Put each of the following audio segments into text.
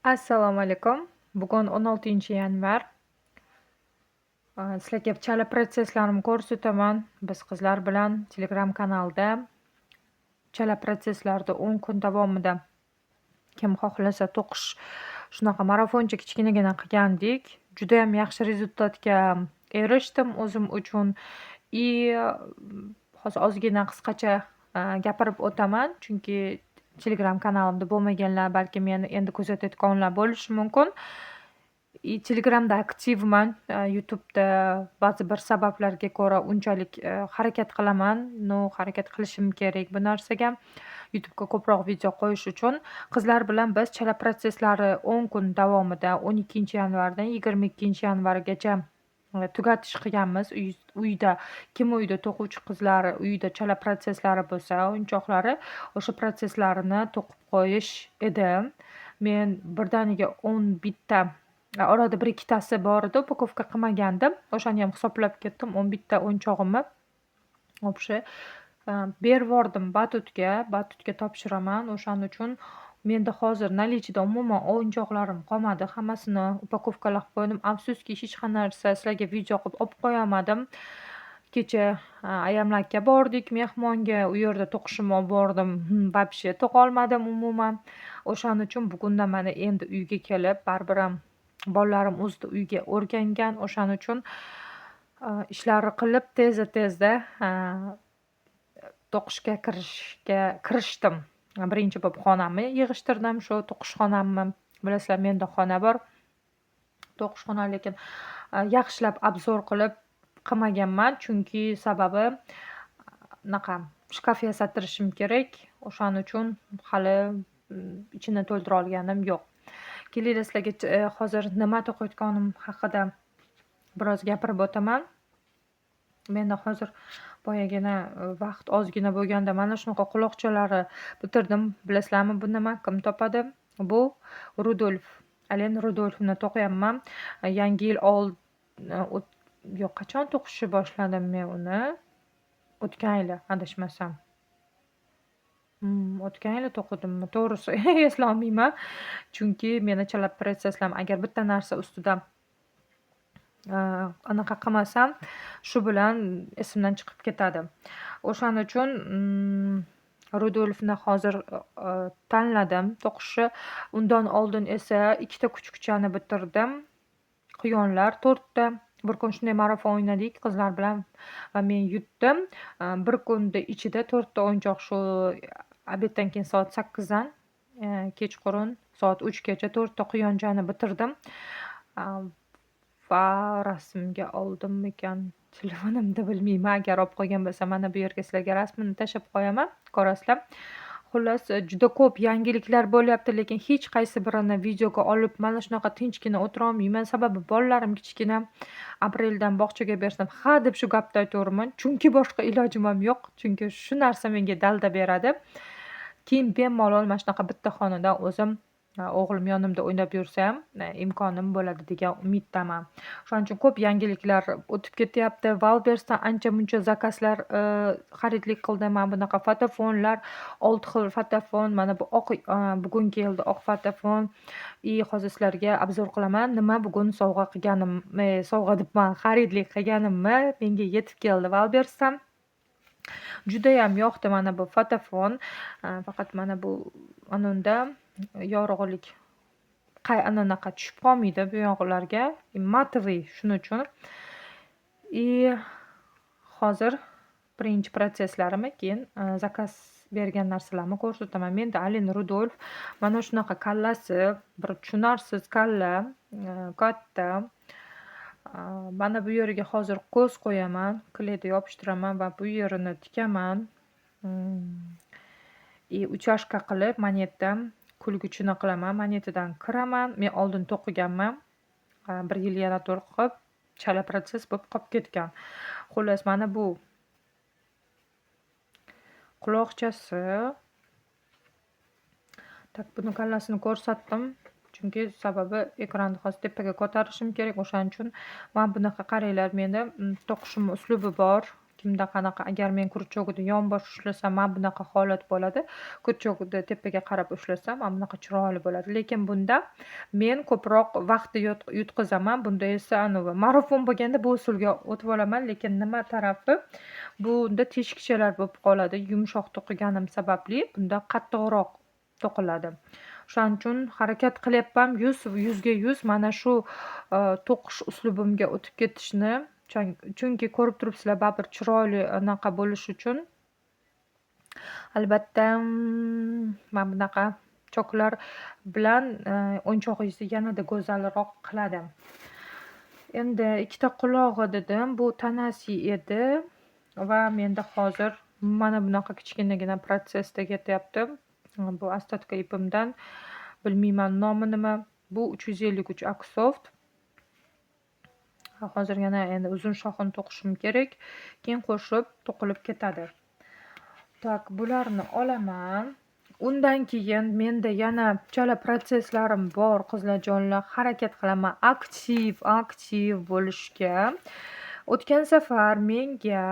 Assalomu alaykum. Bugun 16 yanvar. Sizlarga chala protsesslarimni ko'rsataman. Biz qizlar bilan Telegram kanalda chala protsesslarni 10 kun davomida kim xohlasa to'qish shunaqa marafoncha kichkinagina qilgandik. Juda ham yaxshi rezultatga erishdim o'zim uchun. И hozir ozgina qisqacha gapirib o'taman, chunki Telegram kanalimda bo'lmaganlar, balki meni endi kuzatayotganlar bo'lishi mumkin. Telegramda aktivman. YouTube'da ba'zi bir sabablarga ko'ra unchalik harakat qilaman. Harakat qilishim kerak bu narsaga. YouTube'ga ko'proq video qo'yish uchun. Qizlar bilan biz chala protsesslari 10 kun davomida 12 yanvardan 22 yanvargacha tugatish qilganmiz. Uyda kim uyda to'quvchi qizlar uyda chala protsesslari bo'lsa, o'yinchoqlari o'sha protsesslarini to'qib qo'yish edi. Men birdaniga 11 ta orada 1-ikkitasi bor edi, upakovka qilmagandim. O'shani ham hisoblab ketdim. 11 ta o'yinchog'imni o'sha bervordim Batutga topshiraman. O'shaning uchun menda hozir наличиеda umuman o'yinchoqlarim qolmadi. Hammasini upakovkalab qo'ydim. Afsuski hech qanday narsa sizlarga video qilib olib qo'yolmadim. Kecha ayamlarga bordik mehmonga, u yerda to'qishimni olib bordim. Вообще to'qolmadim umuman. O'shaning uchun bugunda mana endi uyga kelib, baribir ham bolalarim o'zida uyga o'rgangan. O'shaning uchun ishlarni qilib tezda to'qishga kirishdim. Birinchi bo'lib xonamni yig'ishtirdim. Shu to'qish xonamni bilasizlar, menda xona bor. To'qish xona, lekin yaxshilab obzor qilib qilmaganman, chunki sababi naqa shkaf yasatirishim kerak. O'shaning uchun hali ichini to'ldira olganim yo'q. Kelinglar sizlarga hozir nima to'qiyotganim haqida biroz gapirib o'taman. Menda hozir boyagina vaqt ozgina bo'lganda mana shunaqa quloqchalarni bitirdim. Bilasizlarmi, bu nima? Kim topadi? Bu Rudolf. Alen Rudolfni to'qiyapman. Yangi yil yo'q, qachon to'qishni boshladim men uni? O'tgan yili, adashmasam. O'tgan yili to'qidimmi? To'g'risi eslolmayman. Chunki meni chala protsesslarim agar bitta narsa ustida anaqa qilmasam, shu bilan esimdan chiqib ketadi. O'shaning uchun Rudolfni hozir tanladim to'qishni. Undan oldin esa 2 ta kuchukchani bitirdim. Quyonlar 4 ta. Bir kun shunday marafon o'ynadik qizlar bilan va men yutdim. Bir kunda ichida 4 ta o'yinchoq shu obeddan keyin soat 8 dan kechqurun soat 3 gacha 4 ta quyonchani bitirdim. Va rasmga oldimmikan telefonimda bilmayman. Agar olib qo'ygan bo'lsam, mana bu yerga sizlarga rasmini tashlab qo'yaman, ko'rasizlar. Xullas, juda ko'p yangiliklar bo'lyapti, lekin hech qaysi birini videoga olib mana shunaqa tinchgina o'tira olmayman. Sababi bolalarim kichkina. Apreldan bog'chaga bersam, ha deb shu gapni aytaverman. Chunki boshqa ilojim ham yo'q. Chunki shu narsa menga dalda beradi. Keyin bemalol mana shunaqa bitta xonada o'zim o'g'lim yonimda o'ynab yursa ham imkonim bo'ladi degan umiddaman. Shuning uchun ko'p yangiliklar o'tib ketyapti. Valbersdan ancha-muncha zakazlar xaridlik qildim. Mana bunaqa fotofonlar, 6 xil fotofon, mana bu oq bugun keldi oq fotofon. Hozir sizlarga obzor qilaman. Nima bugun sovg'a debman, xaridlik qilganimni menga yetib keldi Valbersdan. Juda ham yoqdi mana bu fotofon. Faqat mana bu anonda yorug'lik anaqa tushib qolmaydi bu yoqlarga. Matoviy, shuning uchun. Hozir birinchi protsesslarimni, keyin zakaz bergan narsalarimni ko'rsataman. Menda Alen Rudolf mana shunaqa kallasi, bir tushunarsiz kalla, katta. Mana bu yeriga hozir ko'z qo'yaman, kleda yopishtiraman va bu yerini tikaman. Uchashka qilib monetdan kulguchini qilaman, monetadan kiraman. Men oldin to'qiganman. 1 yil yana to'qib, chala protsess bo'lib qolib ketgan. Xullas, mana bu quloqchasi. Tak, buni kallasini ko'rsatdim. Chunki sababi ekranni hozir tepaga ko'tarishim kerak. O'shaning uchun mana bunaqa qaranglar, menda to'qishim uslubi bor. kimda qanaqa. Agar men kurchogida yonbosh ushlasam, mana bunaqa holat bo'ladi. Kurchogida tepaga qarab ushlasam, mana bunaqa chiroyli bo'ladi. Lekin bunda men ko'proq vaqtni yutqizaman. Bunda esa anavi marafon bo'lganda bu usulga o'tib olaman, lekin nima tarafi bunda teshikchalar bo'lib qoladi. Yumshoq to'qiganim sababli bunda qattiqroq to'qiladi. O'shaning uchun harakat qilyapman 100 mana shu to'qish uslubimga o'tib ketishni. Chunki ko'rib turibsizlar, baribir chiroyli anaqa bo'lish uchun albatta mana bunaqa choklar bilan o'yinchog'ingizni yanada go'zalroq qiladi. Endi ikkita qulog'i dedim, bu tanasi edi va menda hozir mana bunaqa kichkinagina protsessda ketyapti. Bu остатка ipimdan, bilmayman nomi nima. Bu 353 Aksoft. Hozir yana endi uzun shoxini to'qishim kerak. Keyin qo'shib to'qilib ketadi. Tak, bularni olaman. Undan keyin menda yana chala protsesslarim bor, qizlarjonlar. Harakat qilaman aktiv bo'lishga. O'tgan safar menga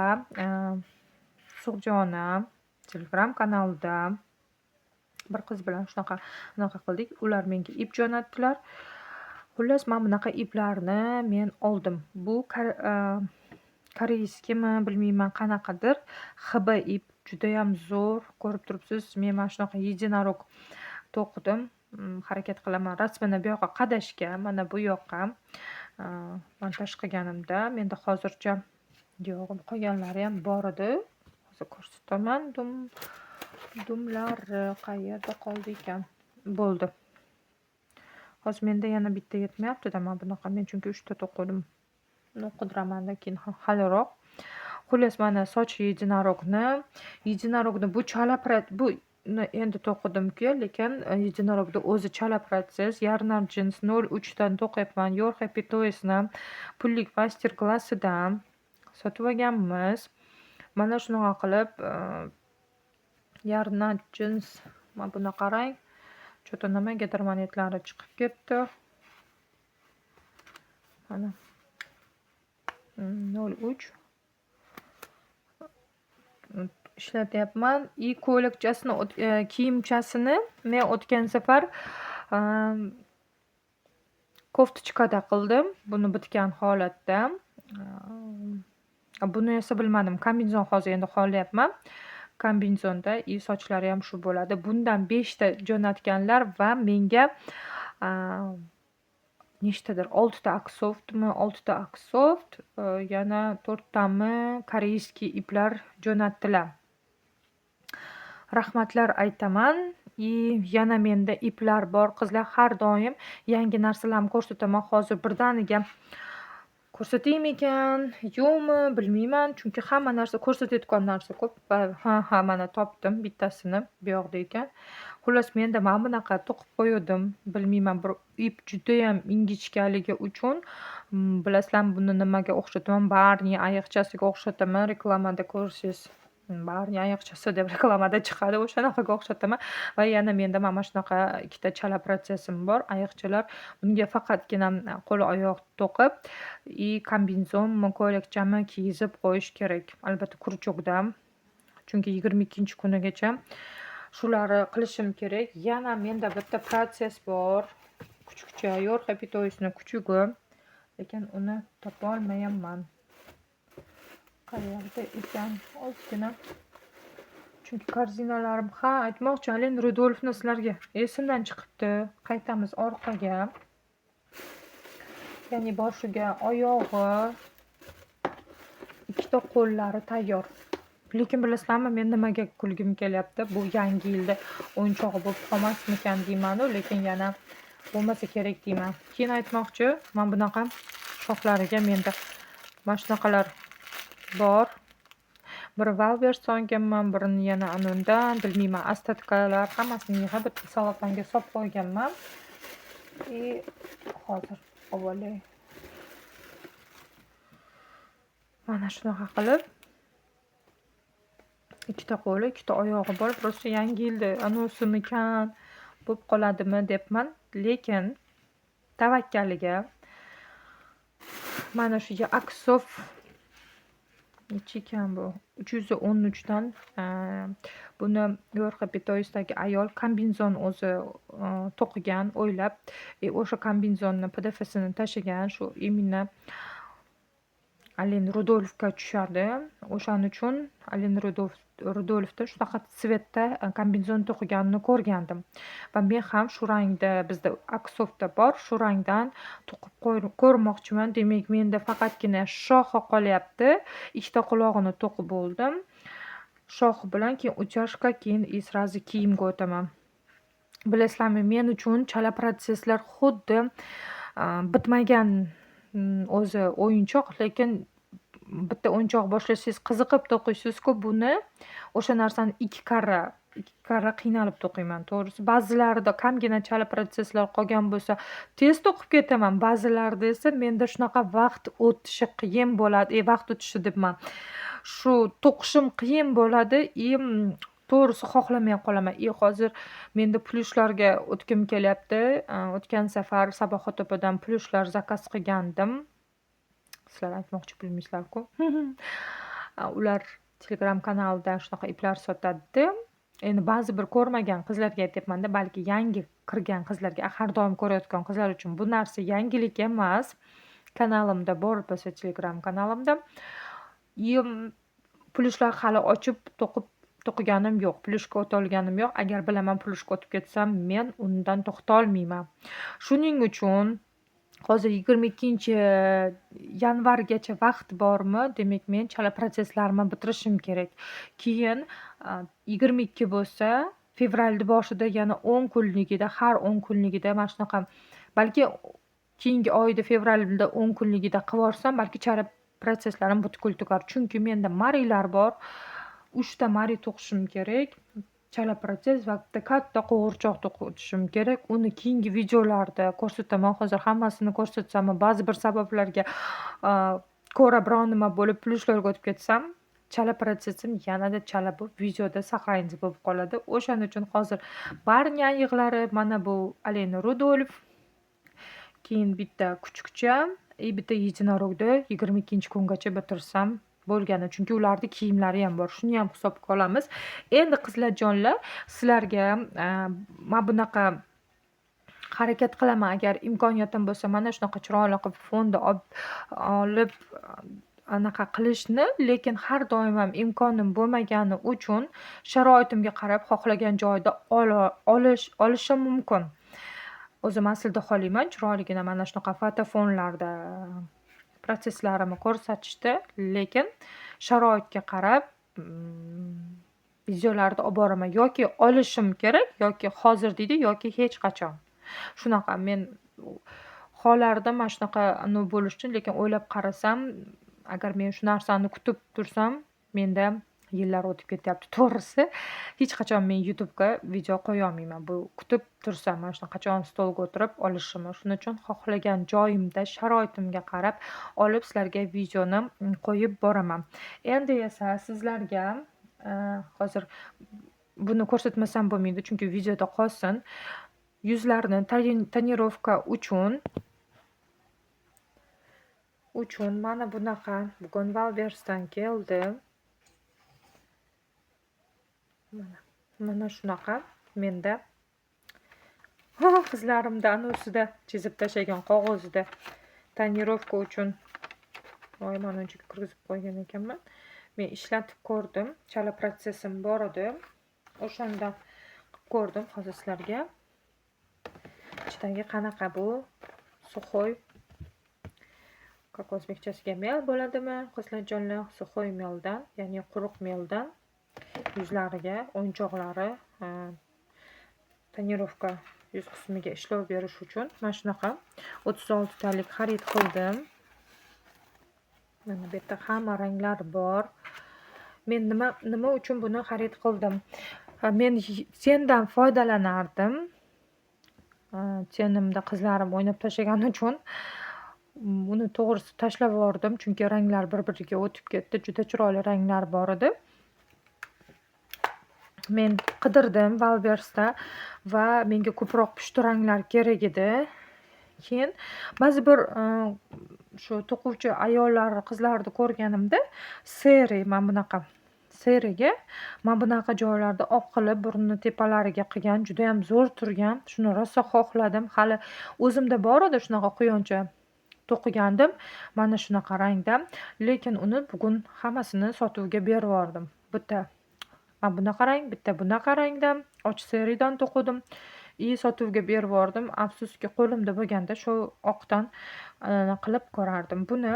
Sug'jonim Telegram kanalida bir qiz bilan shunaqa qildik. Ular menga ip jo'natdilar. Xullas, mana bunaqa iplarni men oldim. Bu koreyskimi, bilmayman qanaqadir hiba ip, juda ham zo'r. Ko'rib turibsiz, men mana shunaqa единорог to'qidim. Harakat qilaman rasmini bu yoqqa qadashga, mana bu yoqqa montaj qilganimda. Menda hozircha yo'q, qolganlari ham bor edi. Hozir ko'rsataman. Dumlari qayerda qoldi ekan? Bo'ldi. Hozir menda yana bitta yetmayapti-da, mana bunaqa. Men chunki 3 ta to'qidim. Buni qidiraman-da, keyin haliroq. Xullas, mana soch единорогni bu chala bu endi to'qidim-ku, lekin единорогda o'zi chala protsess. Yarnar jins 03 dan to'qyapman. Your Happy Toys'ni pullik master klassidan sotib olganmiz. Mana shunaqa qilib yarnar jins, mana buni qarang. Cho'ta nimagadir monetlari chiqib ketdi. Mana 03 ishlatyapman. Ko'ylakchasini, kiyimchasini men o'tgan safar koftochkada qildim. Buni bitgan holatda. Buni esa bilmadim. Kombinezon hozir endi qolyapman. Kombinezonda sochlari ham shu bo'ladi. Bundan 5 ta jo'natganlar va menga nechtadir 6 ta Aksoftmi, 6 ta Aksoft, yana 4 tami koreyskiy iplar jo'natdilar. Rahmatlar aytaman. Yana menda iplar bor. Qizlar, har doim yangi narsalarni ko'rsataman. Hozir birdaniga ko'rsataymikan, yo'qmi, bilmayman. Chunki hamma narsa ko'rsatayotgan narsa ko'p. Ha, mana topdim bittasini. Bu yoqda ekan. Xullas, menda mana bunaqa to'qib qo'ydim. Bilmayman, bir ip juda ham ingichkaligi uchun. Bilasizlarmi, buni nimaga o'xshataman? Barniy oyoqchasiga o'xshataman. Reklamada ko'rsangiz, Barniy oyoqchasi deb reklamada chiqadi. O'shanaqaga o'xshataman. Va yana menda mana shunaqa ikkita chala protsessim bor. Oyoqchalar. Bunga faqatgina qo'l oyoq to'qib, kombinezonmi, ko'ylakchami kiyizib qo'yish kerak. Albatta kurchogda. Chunki 22-kunigacha shularni qilishim kerak. Yana menda bitta protsess bor. Kuchukcha, Your Happy Toys'ni kuchugi. Lekin uni topa olmayapman. Qayerda ekan? Ozgina. Chunki korzinalarim, aytmoqchi, Alen Rudolfni sizlarga esimdan chiqibdi. Qaytamiz orqaga. Ya'ni boshiga oyog'i, ikkita qo'llari tayyor. Lekin bilasizlarmi, men nimaga kulgim kelyapti? Bu yangi yilda o'yinchog'i bo'lib qolmasmikan deyman-u, lekin yana bo'lmasa kerak deyman. Keyin aytmoqchi, mana bunaqa shoxlariga menda mana shunaqalar bor. Biri Valvers olganman, birini yana anundan, bilmayman, остаткаlar hammasini yig'ib bitta salopanga solib qo'yganman. Hozir olay. Mana shunaqa qilib ikkita qo'li, ikkita oyog'i bor. Prosta yangi yilda anusimikan bo'lib qoladimi debman. Lekin tavakkaliga mana shu Aksoft necha ekan bu? 313 dan. Buni yo'rg'a betoyisdagi ayol kombinzon o'zi to'qigan, o'ylab. O'sha kombinzonni PDFsini tashagan. Shu именно Alen Rudolfga tushadi. O'shaning uchun Alen Rudolfda shunaqa svetda kombinzon to'qiganini ko'rgandim. Va men ham shu rangda, bizda aksofda bor, shu rangdan to'qib ko'rmoqchiman. Demak, menda faqatgina shoxi qolyapti. Ikkita qulog'ini to'qib bo'ldim. Shoxi bilan keyin uchashka, keyin srazi kiyimga o'taman. Bilasizlarmi, men uchun chala protsesslar xuddi bitmagan o'zi o'yinchoq, lekin bitta o'yinchoq boshlasangiz qiziqib to'qiysiz-ku, buni o'sha narsani ikki karra qiynalib to'qiyman. To'g'risi, ba'zilarida kamgina chala protsesslar qolgan bo'lsa, tez to'qib ketaman. Ba'zilarida esa menda shunaqa vaqt o'tishi qiyin bo'ladi. Vaqt o'tishi debman. Shu to'qishim qiyin bo'ladi, to'g'risi xohlamay qolaman. Hozir menda plyushlarga o'tgim kelyapti. O'tgan safar Saboxotepadan plyushlar zakaz qilgandim. Sizlar aytmoqchi bo'lmaysizlar-ku. Ular Telegram kanalida shunaqa iplar sotadi. Endi ba'zi bir ko'rmagan qizlarga aytyapman-da, balki yangi kirgan qizlarga, har doim ko'rayotgan qizlar uchun bu narsa yangilik emas. Kanalimda bor bo'lsa, Telegram kanalimda. Plyushlar hali ochib to'qiganim yo'q. Plyushga o'ta olganim yo'q. Agar bilaman plyushga o'tib ketsam, men undan to'xta olmayman. Shuning uchun hozir 22-yanvargacha vaqt bormi? Demak, men chala protsesslarimni bitirishim kerak. Keyin 22 bo'lsa, fevralning boshida yana 10 kunligida, har 10 kunligida mana shunaqa, balki keyingi oyda fevralda 10 kunligida qivorsam, balki chala protsesslarim butkul tugar. Chunki menda marilar bor. 3 ta mari to'qishim kerak. Chala protez va katta qo'g'irchoq to'qishim kerak. Uni keyingi videolarda ko'rsataman. Hozir hammasini ko'rsatsam, ba'zi bir sabablarga ko'ra biron nima bo'lib plyushlarga o'tib ketsam, chala prosesim yanada chala bo'lib videoda saqlanib bo'lib qoladi. O'shaning uchun hozir barcha yig'lari mana bu Alen Rudolf, keyin bitta kuchukcha, bitta единорогni 22-kungacha bitirsam bo'lgani. Chunki ularning kiyimlari ham bor. Shuni ham hisobga olamiz. Endi qizlarjonlar, sizlarga men bunaqa harakat qilaman. Agar imkoniyatim bo'lsa, mana shunaqa chiroyli qilib fonda olib anaqa qilishni, lekin har doim ham imkonim bo'lmagani uchun sharoitimga qarab xohlagan joyda olishim mumkin. O'zim aslida xohlayman chiroyligina mana shunaqa fotofonlarda protsesslarimni ko'rsatishdi, lekin sharoitga qarab videolarda olib boraman. Yoki olishim kerak, yoki hozir deydi, yoki hech qachon. Shunaqa men hollarda mana shunaqa bo'lishdi, lekin o'ylab qarasam, agar men shu narsani kutib tursam, menda yillar o'tib ketyapti. To'g'risi, hech qachon men YouTube'ga video qo'ya olmayman. Bu kutib tursam, mana shunaqa qachon stolga o'tirib olishim. Shuning uchun xohlagan joyimda, sharoitimga qarab olib sizlarga videoni qo'yib boraman. Endi esa sizlarga hozir buni ko'rsatmasam bo'lmaydi, chunki videoda qolsin. Yuzlarni tonirovka uchun mana bunaqa bugun Valversdan keldi. Mana shunaqa menda qizlarimda anusida chizib tashlagan qog'ozida tonirovka uchun mana unchaga kirgizib qo'ygan ekanman. Men ishlatib ko'rdim. Chala prosesim bor edi. O'shanda qilib ko'rdim hozir sizlarga. Ichidagi qanaqa bu? Suxoy. Как o'zbekchasiga mel bo'ladimi? Qizlarjonlar, suxoy meldan, ya'ni quruq meldan yuzlariga, o'yinchoqlari, tonirovka yuz qismiga ishlov berish uchun mana shunaqa 36 talik xarid qildim. Mana bu yerda hamma ranglar bor. Men nima uchun buni xarid qildim? Men sendan foydalanardim. Senimda qizlarim o'ynab tashlagan uchun uni to'g'risi tashlab yubordim, chunki ranglar bir-biriga o'tib ketdi. Juda chiroyli ranglar bor edi. Men qidirdim Valversda va menga ko'proq pushti ranglar kerak edi. Keyin ba'zi bir shu to'quvchi ayollar, qizlarni ko'rganimda seri mana bunaqa seriga mana bunaqa joylarda oq qilib burni tepalariga qilgan, judayam zo'r turgan. Shuni rosa xohladim. Hali o'zimda bor edi shunaqa quyoncha to'qigandim mana shunaqa rangda. Lekin uni bugun hammasini sotuvga bervordim. Bitta mana bunaqa rang, bitta bunaqa rangda och seridan to'qidim. Sotuvga bervordim. Afsuski qo'limda bo'lganda shu oqdan qilib ko'rardim. Buni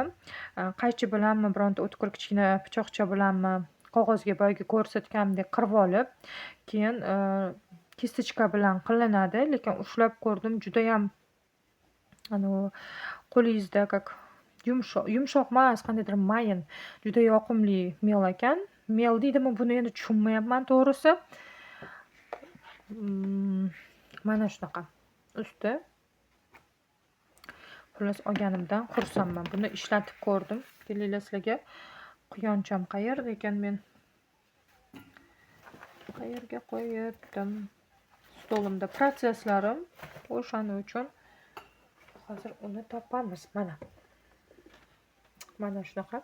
qaychi bilanmi, bironta o'tkir kichkina pichoqcha bilanmi qog'ozga boyagi ko'rsatgandek qirib olib, keyin kistichka bilan qilinadi. Lekin ushlab ko'rdim, judayam qo'lingizda как yumshoq emas, qandaydir mayin, juda yoqimli mel ekan. Mel deydimi buni endi tushunmayapman to'g'risi. Mana shunaqa usti. Xullas olganimdan xursandman. Buni ishlatib ko'rdim. Kelinglar sizlarga quyoncham qayerda ekan, men qayerga qo'yibdim? Stolimda protsesslarim o'shaning uchun hozir uni topamiz. Mana shunaqa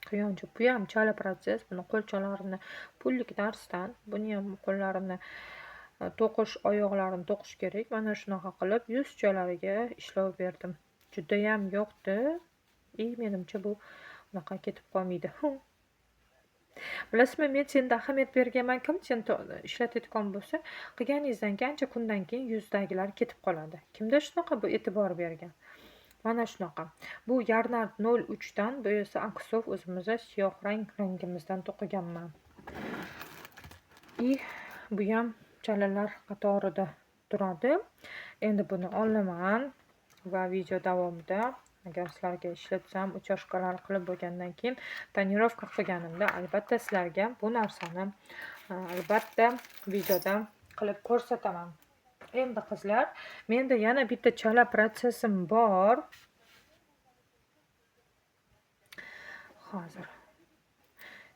quyoncha. Bu ham chala protses. Buni qo'lchalarini pullik darsdan, buni ham qo'llarini to'qish, oyoqlarini to'qish kerak. Mana shunaqa qilib yuzchalariga ishlov berdim. Judayam yoqdi. Menimcha bu unaqa ketib qolmaydi. Bilasizmi, men senda ahamiyat berganman-ku, sen ishlatayotgan bo'lsa, qilganingizdan ancha kundan keyin yuzdagilar ketib qoladi. Kimda shunaqa bu e'tibor bergan? Mana shunaqa. Bu Yarnard 03 dan, bu esa Aksov o'zimizga siyoh rangimizdan to'qiganman. Bu ham chalalar qatorida turadi. Endi buni olaman va video davomida agar sizlarga ishlatsam, uchashkalar qilib bo'lgandan keyin tonirovka qilganimda albatta sizlarga bu narsani albatta videoda qilib ko'rsataman. Endi qizlar, menda yana bitta chala protsesim bor. Hozir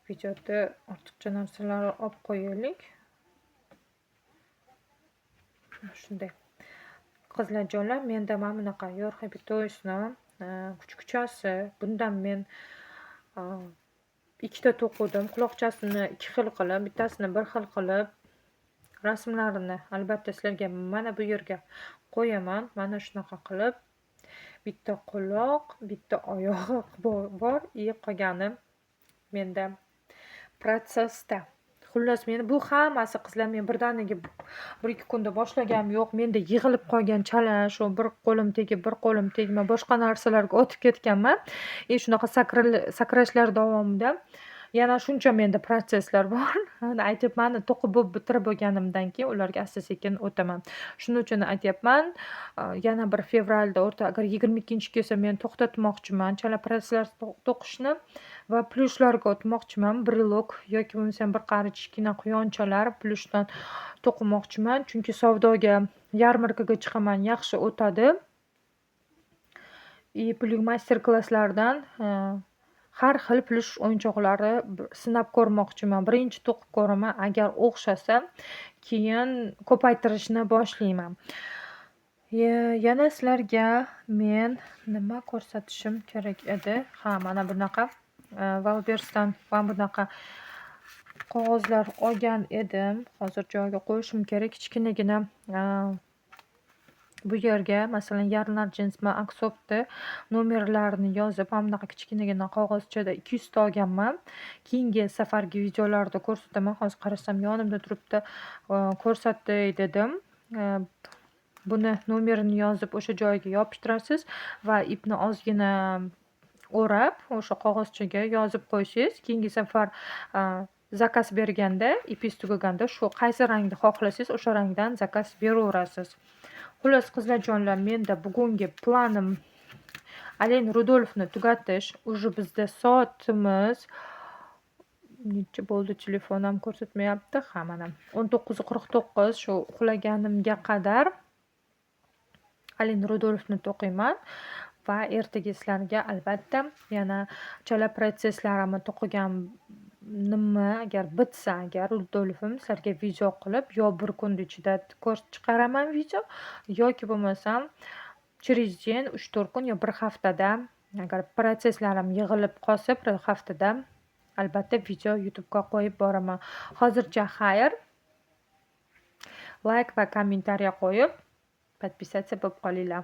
videoda ortiqcha narsalarni olib qo'yaylik. Shunday. Qizlarjonlar, menda mana bunaqa yorxabitoysni kuchkuchasi. Bundan men ikkita to'qidim. Quloqchasini ikki xil qilib, bittasini bir xil qilib, rasmlarini albatta sizlarga mana bu yerga qo'yaman. Mana shunaqa qilib bitta quloq, bitta oyog'i bor, qolgani menda protsessda. Xullas, meni bu hammasi qizlar, men birdaniga 1-2 kunda boshlaganim yo'q. Menda yig'ilib qolgan chala, shu bir qo'lim tegib, bir qo'lim tegmay boshqa narsalarga o'tib ketganman. Shunaqa sakrashlar davomida yana shuncha menda protsesslar bor. Aytyapman, to'qib bitirib bo'lganimdan keyin ularga asta-sekin o'taman. Shuning uchun aytyapman, yana bir fevralda agar 22 kelsa men to'xtatmoqchiman chala protsesslar to'qishni va plyushlarga o'tmoqchiman. Brilok yoki bo'lmasa bir qari kichkina quyonchalar plyushdan to'qimoqchiman. Chunki savdoga, yarmarkaga chiqaman, yaxshi o'tadi. Plyush master-klasslardan har xil plyush o'yinchoqlari sinab ko'rmoqchiman. Birinchi to'qib ko'raman, agar o'xshasa, keyin ko'paytirishni boshlayman. Yana sizlarga men nima ko'rsatishim kerak edi? Mana bunaqa Valbersdan mana bunaqa qog'ozlar olgan edim. Hozir joyiga qo'yishim kerak. Kichkinagina bu yerga masalan Yarnard Jeansmi, Aksovni nomerlarini yozib, mana bunaqa kichkinagina qog'ozchada 200 ta olganman. Keyingi safargi videolarda ko'rsataman. Hozir qarasam yonimda turibdi. Ko'rsatay dedim. Buni nomerini yozib o'sha joyiga yopishtirasiz va ipni ozgina o'rab o'sha qog'ozchaga yozib qo'ysangiz, keyingi safar zakaz berganda, ipingiz tugaganda shu qaysi rangni xohlasangiz o'sha rangdan zakaz beraverasiz. Xullas qizlarjonlar, menda bugungi planim Alen Rudolfni tugatish. Уже bizda soatimiz necha bo'ldi, telefonam ko'rsatmayapti. Mana 19:49. Shu uxlaganimga qadar Alen Rudolfni to'qiyman va ertaga sizlarga albatta yana chala protsesslarimni to'qiganimni agar bitsa, agar Rudolfim sizlarga video qilib yo bir kun ichida chiqaraman video yoki bo'lmasam через 3-4 kun yo 1 haftada agar prosesslarim yig'ilib qolsa, 1 haftada albatta video YouTube'ga qo'yib boraman. Hozircha xayr. Like va kommentariya qo'yib, podpisatsiya bo'lib qolinglar.